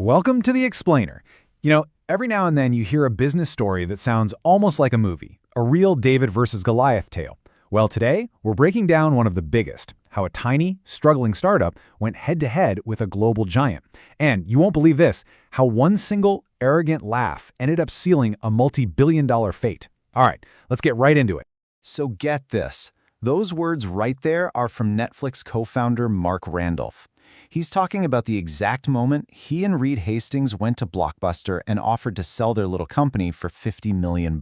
Welcome to The Explainer. Every now and then you hear a business story that sounds almost like a movie, a real David versus Goliath tale. Well, today, we're breaking down one of the biggest, how a tiny, struggling startup went head-to-head with a global giant. And you won't believe this, how one single, arrogant laugh ended up sealing a multi-billion-dollar fate. All right, let's get right into it. So get this. Those words right there are from Netflix co-founder Mark Randolph. He's talking about the exact moment he and Reed Hastings went to Blockbuster and offered to sell their little company for $50 million.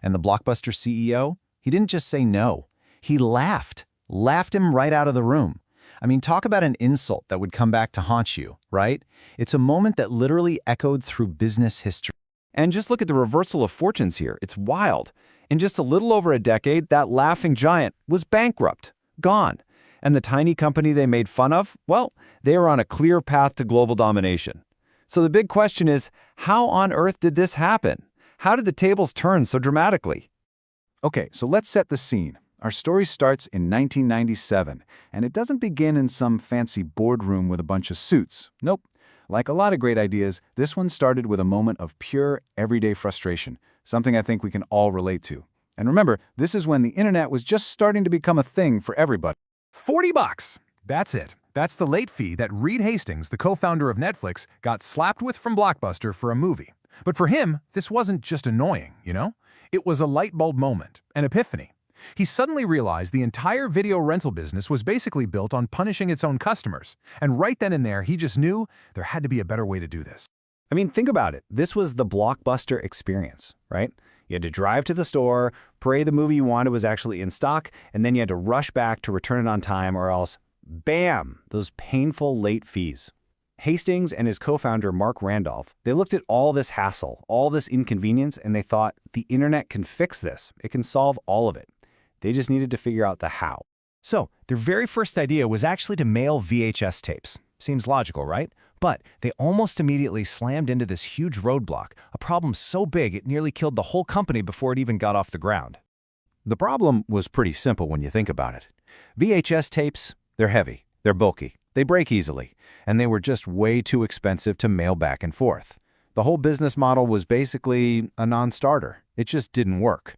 And the Blockbuster CEO, he didn't just say no. He laughed him right out of the room. I mean, talk about an insult that would come back to haunt you, right? It's a moment that literally echoed through business history. And just look at the reversal of fortunes here. It's wild. In just a little over a decade, that laughing giant was bankrupt, gone. And the tiny company they made fun of, well, they were on a clear path to global domination. So the big question is, how on earth did this happen? How did the tables turn so dramatically? Okay, so let's set the scene. Our story starts in 1997, and it doesn't begin in some fancy boardroom with a bunch of suits. Nope. Like a lot of great ideas, this one started with a moment of pure, everyday frustration, something I think we can all relate to. And remember, this is when the internet was just starting to become a thing for everybody. $40. That's it. That's the late fee that Reed Hastings, the co-founder of Netflix, got slapped with from Blockbuster for a movie. But for him, this wasn't just annoying, It was a light bulb moment, an epiphany. He suddenly realized the entire video rental business was basically built on punishing its own customers. And right then and there, he just knew there had to be a better way to do this. I mean, think about it. This was the Blockbuster experience, right? You had to drive to the store, pray the movie you wanted was actually in stock, and then you had to rush back to return it on time or else, bam, those painful late fees. Hastings and his co-founder, Mark Randolph, they looked at all this hassle, all this inconvenience, and they thought, the internet can fix this. It can solve all of it. They just needed to figure out the how. So, their very first idea was actually to mail VHS tapes. Seems logical, right? But they almost immediately slammed into this huge roadblock, a problem so big it nearly killed the whole company before it even got off the ground. The problem was pretty simple when you think about it. VHS tapes, they're heavy, they're bulky, they break easily, and they were just way too expensive to mail back and forth. The whole business model was basically a non-starter. It just didn't work.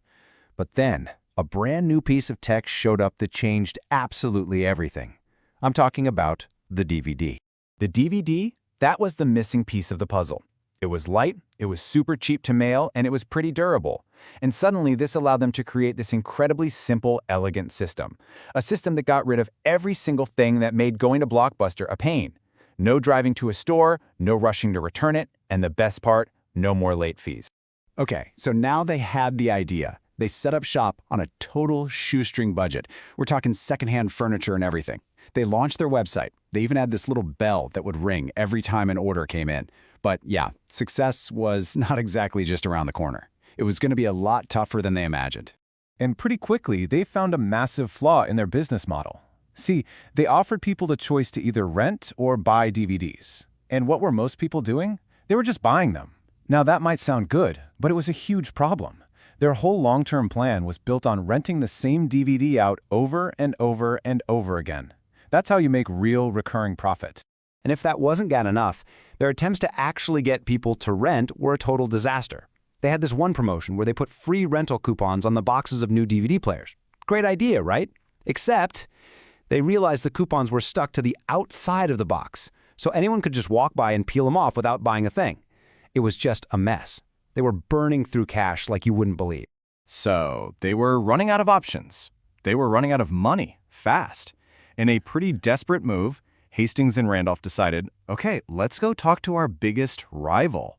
But then, a brand new piece of tech showed up that changed absolutely everything. I'm talking about the DVD. The DVD, that was the missing piece of the puzzle. It was light, it was super cheap to mail, and it was pretty durable. And suddenly this allowed them to create this incredibly simple, elegant system. A system that got rid of every single thing that made going to Blockbuster a pain. No driving to a store, no rushing to return it, and the best part, no more late fees. Okay, so now they had the idea. They set up shop on a total shoestring budget. We're talking secondhand furniture and everything. They launched their website. They even had this little bell that would ring every time an order came in. But yeah, success was not exactly just around the corner. It was going to be a lot tougher than they imagined. And pretty quickly, they found a massive flaw in their business model. See, they offered people the choice to either rent or buy DVDs. And what were most people doing? They were just buying them. Now that might sound good, but it was a huge problem. Their whole long-term plan was built on renting the same DVD out over and over and over again. That's how you make real recurring profit. And if that wasn't bad enough, their attempts to actually get people to rent were a total disaster. They had this one promotion where they put free rental coupons on the boxes of new DVD players. Great idea, right? Except they realized the coupons were stuck to the outside of the box, so anyone could just walk by and peel them off without buying a thing. It was just a mess. They were burning through cash like you wouldn't believe. So they were running out of options. They were running out of money, fast. In a pretty desperate move, Hastings and Randolph decided, okay, let's go talk to our biggest rival.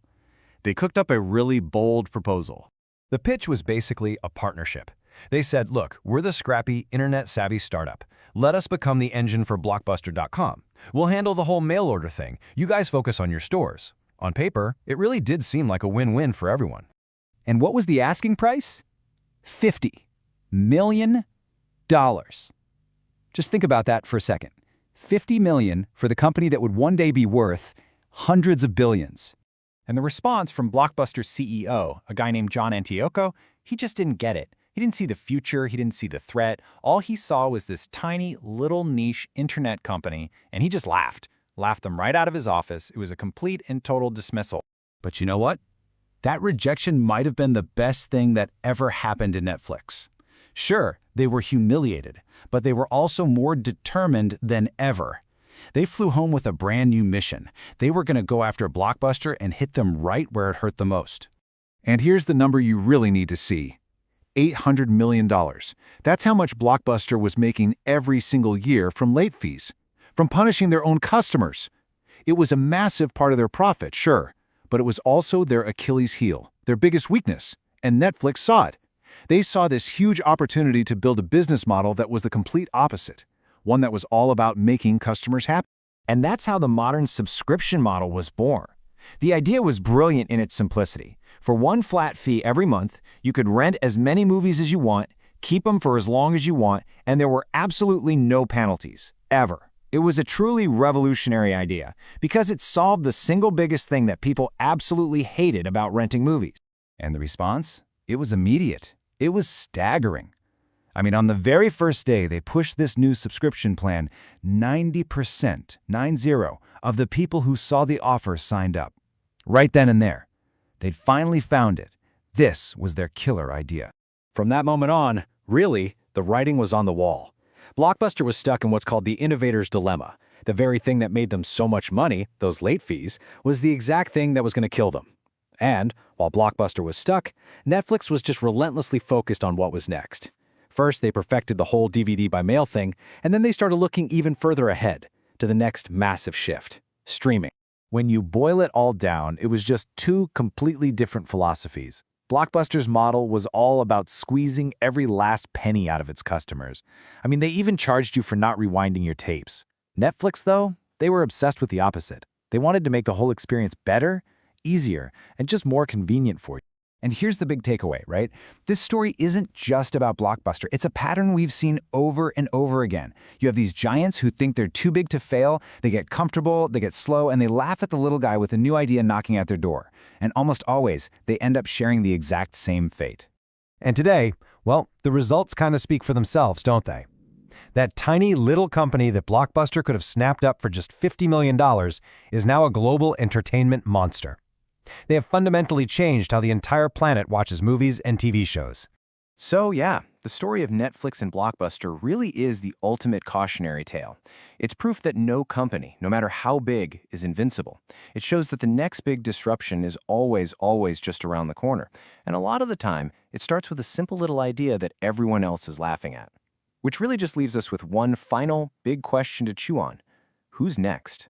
They cooked up a really bold proposal. The pitch was basically a partnership. They said, look, we're the scrappy, internet-savvy startup. Let us become the engine for Blockbuster.com. We'll handle the whole mail order thing. You guys focus on your stores. On paper, it really did seem like a win-win for everyone. And what was the asking price? $50 million. Just think about that for a second. $50 million for the company that would one day be worth hundreds of billions. And the response from Blockbuster's CEO, a guy named John Antioco, he just didn't get it. He didn't see the future, he didn't see the threat. All he saw was this tiny, little niche internet company, and he just laughed. laughed them right out of his office. It was a complete and total dismissal. But you know what? That rejection might have been the best thing that ever happened to Netflix. Sure, they were humiliated, but they were also more determined than ever. They flew home with a brand new mission. They were going to go after Blockbuster and hit them right where it hurt the most. And here's the number you really need to see. $800 million. That's how much Blockbuster was making every single year from late fees, from punishing their own customers. It was a massive part of their profit, sure, but it was also their Achilles heel, their biggest weakness, and Netflix saw it. They saw this huge opportunity to build a business model that was the complete opposite, one that was all about making customers happy. And that's how the modern subscription model was born. The idea was brilliant in its simplicity. For one flat fee every month, you could rent as many movies as you want, keep them for as long as you want, and there were absolutely no penalties, ever. It was a truly revolutionary idea because it solved the single biggest thing that people absolutely hated about renting movies. And the response? It was immediate. It was staggering. I mean, on the very first day they pushed this new subscription plan, 90%, 90, of the people who saw the offer signed up. Right then and there. They'd finally found it. This was their killer idea. From that moment on, really, the writing was on the wall. Blockbuster was stuck in what's called the innovator's dilemma. The very thing that made them so much money, those late fees, was the exact thing that was going to kill them. And, while Blockbuster was stuck, Netflix was just relentlessly focused on what was next. First, they perfected the whole DVD by mail thing, and then they started looking even further ahead, to the next massive shift: streaming. When you boil it all down, it was just two completely different philosophies. Blockbuster's model was all about squeezing every last penny out of its customers. I mean, they even charged you for not rewinding your tapes. Netflix, though, they were obsessed with the opposite. They wanted to make the whole experience better, easier, and just more convenient for you. And here's the big takeaway, right? This story isn't just about Blockbuster. It's a pattern we've seen over and over again. You have these giants who think they're too big to fail, they get comfortable, they get slow, and they laugh at the little guy with a new idea knocking at their door. And almost always, they end up sharing the exact same fate. And today, well, the results kind of speak for themselves, don't they? That tiny little company that Blockbuster could have snapped up for just $50 million is now a global entertainment monster. They have fundamentally changed how the entire planet watches movies and TV shows. So yeah, the story of Netflix and Blockbuster really is the ultimate cautionary tale. It's proof that no company, no matter how big, is invincible. It shows that the next big disruption is always just around the corner. And a lot of the time, it starts with a simple little idea that everyone else is laughing at. Which really just leaves us with one final big question to chew on. Who's next?